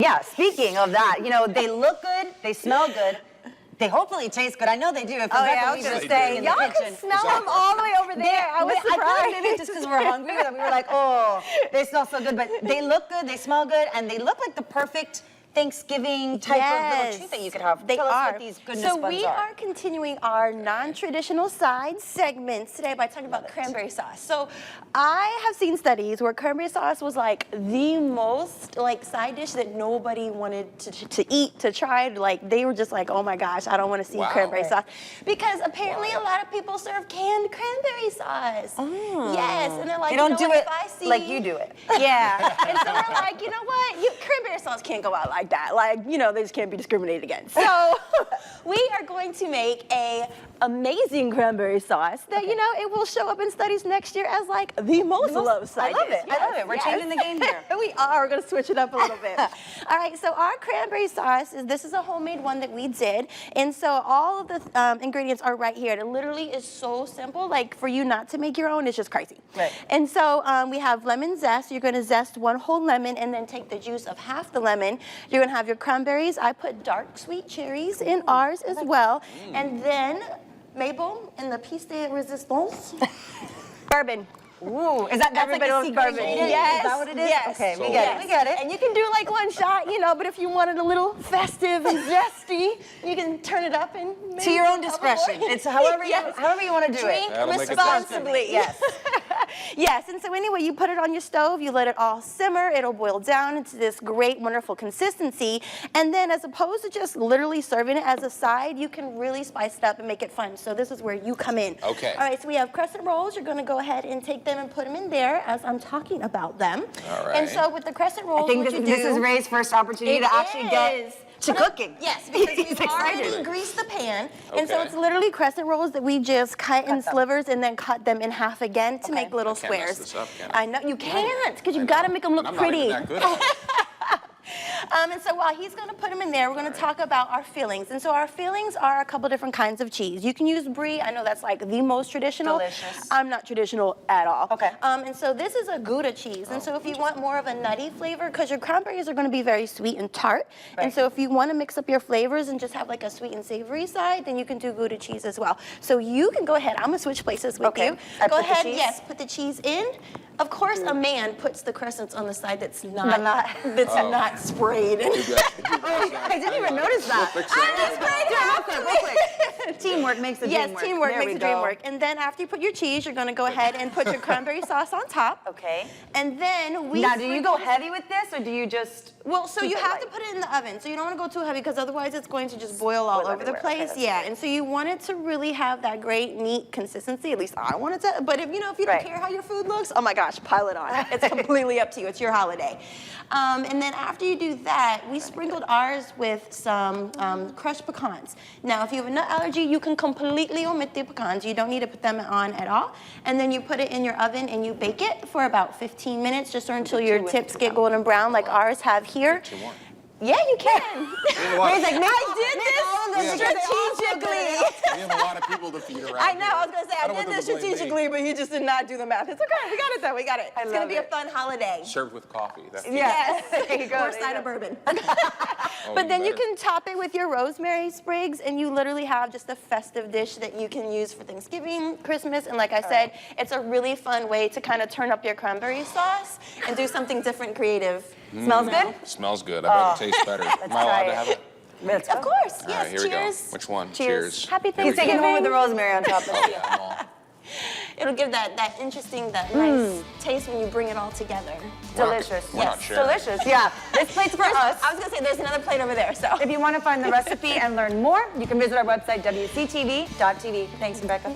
Yeah, speaking of that, you know, they look good, they smell good. They hopefully taste good. I know they do. If I was going to say, y'all can smell them all the way over there. I was surprised. I feel like maybe just because we're hungry that we were like, oh, they smell so good. But they look good, they smell good, and they look like the perfect Thanksgiving type of little treat that you could have. They Tell are. us what these goodness so buns we are continuing our non-traditional side segments today by talking about cranberry sauce. So I have seen studies where cranberry sauce was like the most like side dish that nobody wanted to eat, to try. Like they were just like, oh my gosh, I don't want to see cranberry sauce. Because apparently a lot of people serve canned cranberry sauce. Yes, and they're like, they don't do it like you do it. Yeah, and so we're like, you know what? Cranberry sauce can't go out like that. Like, you know, they just can't be discriminated against. So we are going to make a amazing cranberry sauce that, you know, it will show up in studies next year as like the most loved side dish. I love it. I love it. We're changing the game here. We are. We're going to switch it up a little bit. All right, so our cranberry sauce, this is a homemade one that we did. And so all of the ingredients are right here. It literally is so simple. Like for you not to make your own, it's just crazy. Right. And so we have lemon zest. You're going to zest one whole lemon and then take the juice of half the lemon. You're going to have your cranberries. I put dark sweet cherries in ours as well. And then Mabel, in the piece de resistance, bourbon. Ooh, is that Everybody like a loves secret bourbon. ingredient? Yes. Is that what it is? Yes. Okay, So we get it. We get it. And you can do like one shot, you know, but if you wanted a little festive and zesty, you can turn it up and maybe To your own a couple discretion. more. It's however you Yes. however you want to do Drink it. That'll make it responsibly. Yes. Yes, and so anyway, you put it on your stove, you let it all simmer, it'll boil down into this great, wonderful consistency, and then as opposed to just literally serving it as a side, you can really spice it up and make it fun. So this is where you come in. Okay. All right, so we have crescent rolls. You're gonna go ahead and take them and put them in there as I'm talking about them. All right. And so with the crescent rolls, I think what this you is do, Ray's first opportunity to actually get to cooking. Yes, because He's we've excited. already greased the pan. And so Okay. it's literally crescent rolls that we just cut in them. slivers and then cut them in half again to make little I can't mess squares. this up, can I? I know you can't, because you got to make them look I'm pretty. not even that good at it. And so while he's going to put them in there, we're going to talk about our fillings. And so our fillings are a couple different kinds of cheese. You can use Brie. I know that's like the most traditional. Delicious. I'm not traditional at all. Okay. And so this is a Gouda cheese. And so if you want more of a nutty flavor, because your cranberries are going to be very sweet and tart. And Right. so if you want to mix up your flavors and just have like a sweet and savory side, then you can do Gouda cheese as well. So you can go ahead. I'm going to switch places with Okay. you. I Go put the ahead. cheese? Yes, put the cheese in. Of course, a man puts the crescents on the side that's But not, not- not sprayed. You guys- I didn't even notice that. We'll fix that. Real quick. Teamwork makes the dream Yes, work. teamwork There makes we the dream go. work. And then after you put your cheese, you're going to go ahead and put your cranberry sauce on top. Okay. And then we Now, do you go sprinkle- heavy with this, or do you just? Well, so keep you it have light? to put it in the oven. So you don't want to go too heavy because otherwise it's going to just boil all Boil over the everywhere. Okay, place. that's Yeah, and so you want it to really have that great, neat consistency. At least I want it to. But if you know, if you don't Right. care how your food looks, oh my gosh, pile it on. It's completely up to you. It's your holiday. And then after you do that, we sprinkled ours with some crushed pecans. Now, if you have a nut allergy, you can completely omit the pecans. You don't need to put them on at all. And then you put it in your oven and you bake it for about 15 minutes, just until your tips get golden brown, like ours have here. Two more. Yeah, you can. What? Ray's like, I did this strategically. We have a lot of people to feed around. I know, here. I was going to say, I don't did want this them to blame me. strategically, but he just did not do the math. It's okay, we got it though, we got it. It's going to love be a it. fun holiday. Served with coffee. That's Yes. There you go. Or a there you side go. of bourbon. Oh, But then you better. can top it with your rosemary sprigs, and you literally have just a festive dish that you can use for Thanksgiving, Christmas, and like I said, it's a really fun way to kind of turn up your cranberry sauce and do something different, creative. Smells good? Smells good. I bet it tastes better. Am I allowed try to it. have it? Let's go. Of course, All yes, right, here we go. cheers. Which one? Cheers. Happy Here we He's taking the one with the Thanksgiving. rosemary on top. go. Oh, yeah, I'm all. It'll give that interesting, that nice taste when you bring it all together. Delicious. We're not sharing. Delicious. Yeah. This plate's for us. I was gonna say there's another plate over there, so. If you want to find the recipe and learn more, you can visit our website, wctv.tv. Thanks, Rebecca.